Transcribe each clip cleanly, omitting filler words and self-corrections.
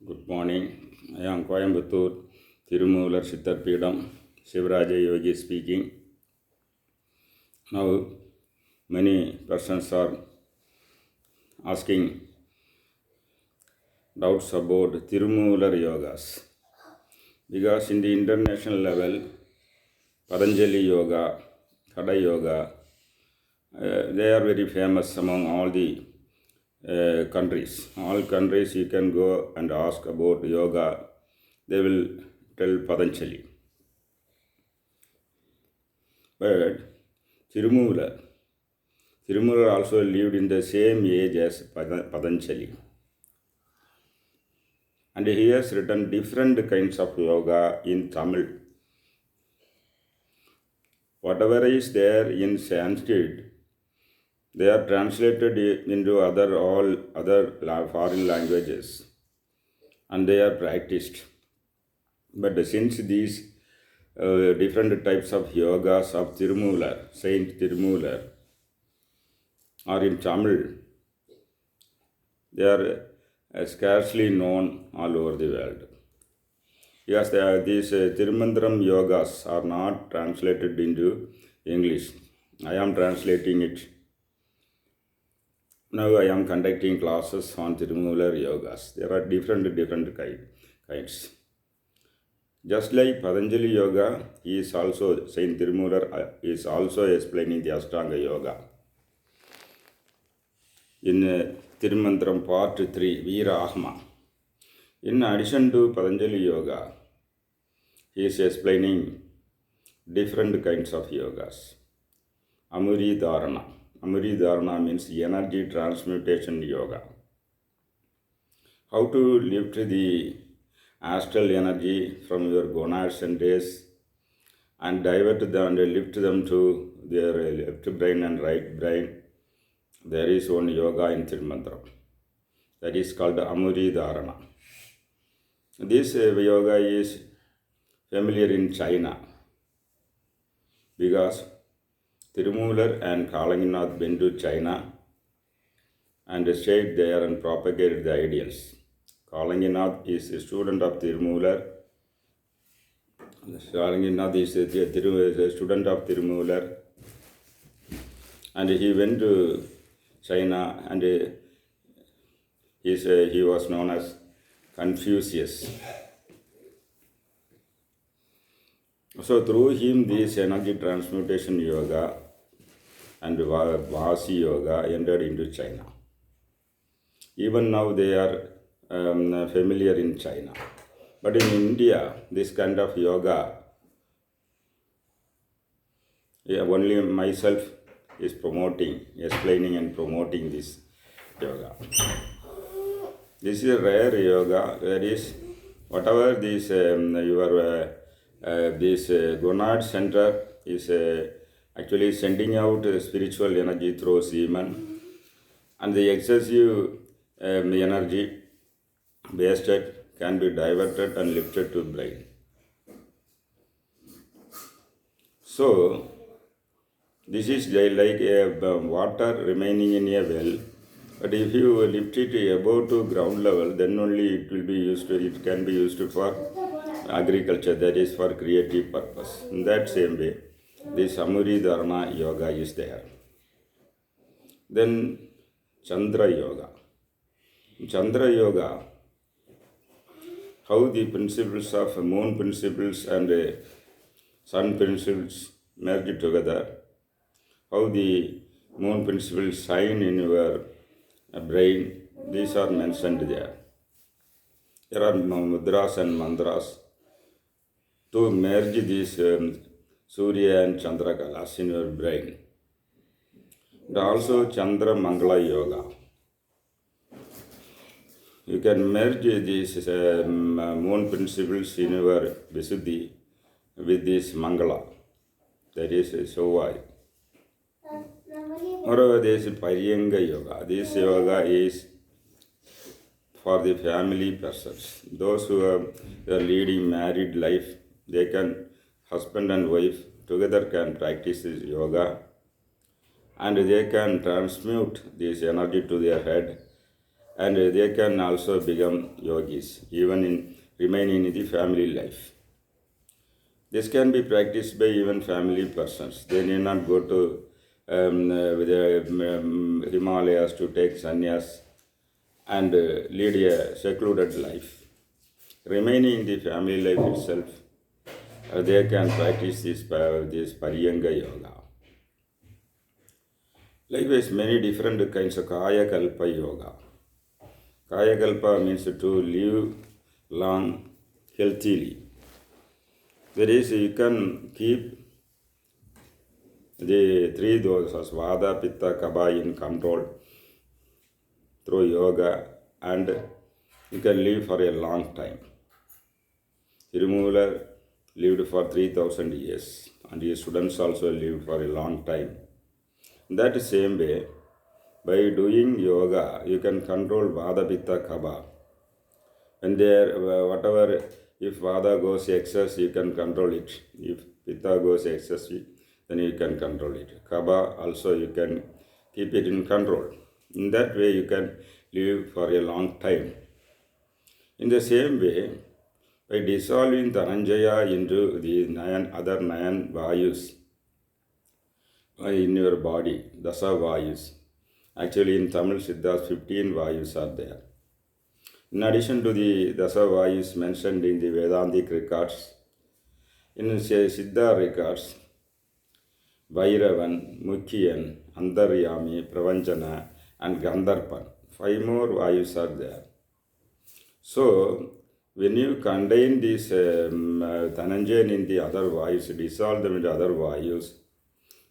Good morning. I am st.Thirumoolar Siddharpeedam, Shivaraja Yogi speaking. Now, many persons are asking doubts about Thirumoolar yogas because in the international level, Patanjali yoga, Hatha yoga, they are very famous among all the countries. All countries you can go and ask about yoga, they will tell Patanjali. But Thirumoolar also lived in the same age as Patanjali. And he has written different kinds of yoga in Tamil. Whatever is there in Sanskrit, they are translated into all other foreign languages and they are practiced. But since these different types of yogas of Thirumoolar, Saint Thirumoolar, are in Tamil, they are scarcely known all over the world. Yes, these Tirumandram yogas are not translated into English. I am translating it. Now I am conducting classes on Thirumoolar yogas. There are different kinds. Just like Patanjali yoga, Saint Thirumoolar is also explaining the Ashtanga yoga. In Tirumandram part 3, Veerahma. In addition to Patanjali yoga, he is explaining different kinds of yogas. Amuri Dharana. Amuri Dharana means energy transmutation yoga. How to lift the astral energy from your gonads and days and divert them and lift them to their left brain and right brain. There is one yoga in Tirumandram. That is called Amuri Dharana. This yoga is familiar in China because Thirumoolar and Kalanganath went to China and stayed there and propagated the ideals. Kalanganath is a student of Thirumoolar. Kalanganath is a student of Thirumoolar and he went to China and he was known as Confucius. So through him this energy transmutation yoga and Vasi yoga entered into China. Even now they are familiar in China. But in India, this kind of yoga, only myself is explaining and promoting this yoga. This is a rare yoga. That is, whatever this gonad center is actually sending out spiritual energy through semen, and the excessive energy wasted can be diverted and lifted to brain. So, this is like water remaining in a well, but if you lift it above to ground level, then only it can be used for agriculture, that is for creative purpose. In that same way, this Amuri Dharana yoga is there. Then Chandra yoga. Chandra yoga, how the principles of moon principles and sun principles merge together, how the moon principles shine in your brain, these are mentioned there. There are mudras and mantras to merge these Surya and Chandra kalas in your brain. And also Chandra Mangala yoga. You can merge these moon principles in your Visuddhi with this Mangala. That is Sovai. Moreover, there is Paryanga yoga. This yoga is for the family persons. Those who are leading married life, they can, husband and wife together can practice this yoga and they can transmute this energy to their head and they can also become yogis, even in remaining in the family life. This can be practiced by even family persons. They need not go to Himalayas to take sannyas and lead a secluded life. Remaining in the family life itself, they can practice this Pariyanga yoga. Likewise, many different kinds of Kaya Kalpa yoga. Kaya Kalpa means to live long, healthily. That is, you can keep the three dosas, Vata, Pitta, Kapha, in control through yoga, and you can live for a long time. Thirumoolar lived for 3,000 years, and his students also lived for a long time. In that same way, by doing yoga, you can control Vata, Pitta, Kapha. When there, whatever, if Vata goes excess, you can control it. If Pitta goes excess, then you can control it. Kapha also you can keep it in control. In that way, you can live for a long time. In the same way, by dissolving Dhananjaya into the other 9 Vayus in your body, Dasa Vayus. Actually, in Tamil Siddhas, 15 Vayus are there. In addition to the Dasa Vayus mentioned in the Vedantic records, in Siddha records, Bhairavan, Mukhiyan, Antaryami, Pravanchana, and Gandharpan. 5 more Vayus are there. So, when you contain these Dhananjayan in the other Vayus, dissolve them into other Vayus,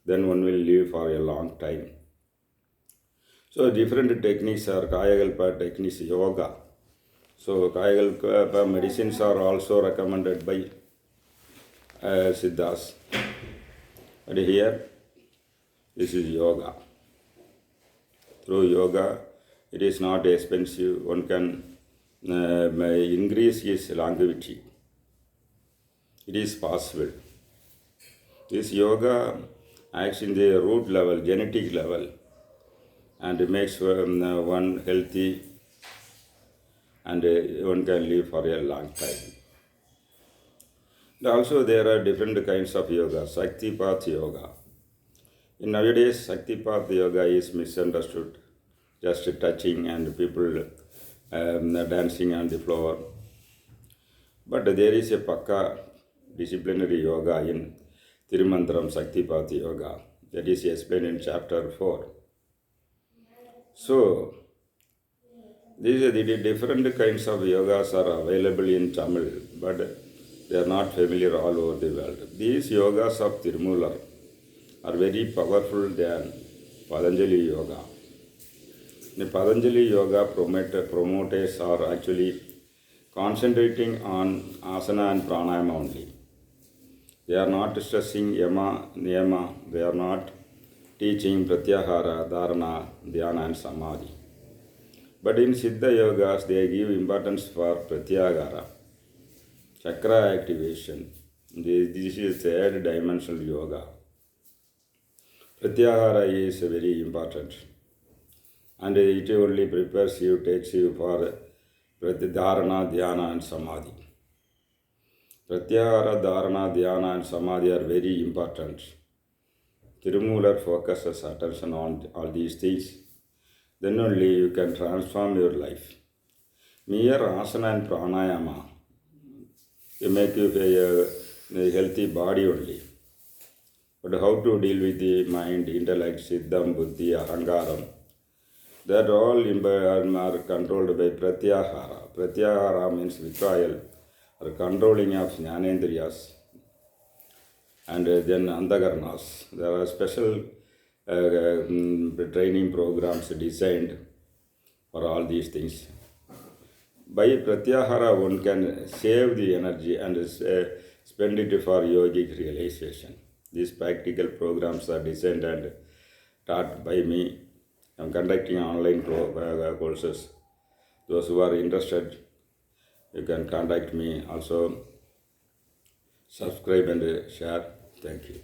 then one will live for a long time. So, different techniques are Kayakalpa techniques, yoga. So, Kayakalpa medicines are also recommended by Siddhas. But here, this is yoga. Through yoga, it is not expensive. One can increase his longevity. It is possible. This yoga acts in the root level, genetic level, and it makes one healthy, and one can live for a long time. And also, there are different kinds of yoga. Shaktipat yoga. In nowadays, Shaktipat yoga is misunderstood, just touching and people dancing on the floor. But there is a Pakka disciplinary yoga in Tirumandram Shaktipat yoga that is explained in chapter 4. So, these different kinds of yogas are available in Tamil, but they are not familiar all over the world. These yogas of Thirumoolar are very powerful than Patanjali yoga. The Patanjali yoga promoters are actually concentrating on asana and pranayama only. They are not stressing yama, niyama. They are not teaching pratyahara, dharana, dhyana and samadhi. But in Siddha yogas, they give importance for pratyahara, chakra activation. This is third dimensional yoga. Pratyahara is very important. And it only prepares you, takes you for dharana, dhyana and samadhi. Pratyahara, dharana, dhyana and samadhi are very important. Thirumoolar focuses attention on all these things. Then only you can transform your life. Mere asana and pranayama, you make you a healthy body only. But how to deal with the mind, intellect, siddham, buddhi, ahangaram, that all are controlled by pratyahara. Pratyahara means withdrawal or controlling of jnanendriyas and then antakarnas. There are special training programs designed for all these things. By pratyahara, one can save the energy and spend it for yogic realization. These practical programs are designed and taught by me. I am conducting online courses. Those who are interested, you can contact me. Also, subscribe and share. Thank you.